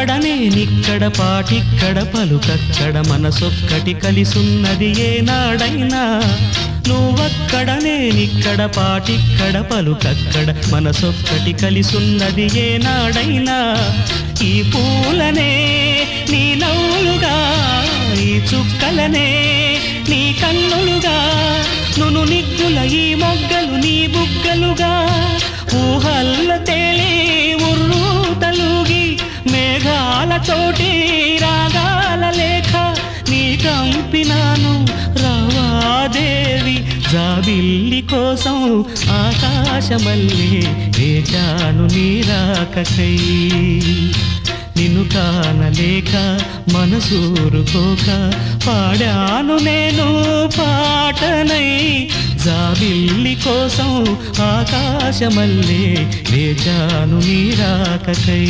నేనిక్కడ పాటిక్కడ పలుకక్కడ మనసొక్కటి కలిసున్నది ఏనాడైనా నువ్వక్కడ నేనిక్కడ పాటిక్కడ పలుకక్కడ మనసొక్కటి కలిసున్నది ఏనాడైనా ఈ పూలనే నీ నవ్వులుగా ఈ చుక్కలనే నీ కన్నులుగా నును నిగ్గుల ఈ మొగ్గలు నీ బుగ్గలుగా ఊహల్ల తేలి ఉర్రు తలుగి మేఘాలతోటి రాగాల లేఖ నీ కంపినాను రావాదేవి జాబిల్లి కోసం ఆకాశమల్లే వేచాను నీ రాకకై నిన్ను కానలేక మనసూరుకోక పాడాను నేను పాటనై జాబిల్లి కోసం ఆకాశమల్లే వేచాను నీ రాకకై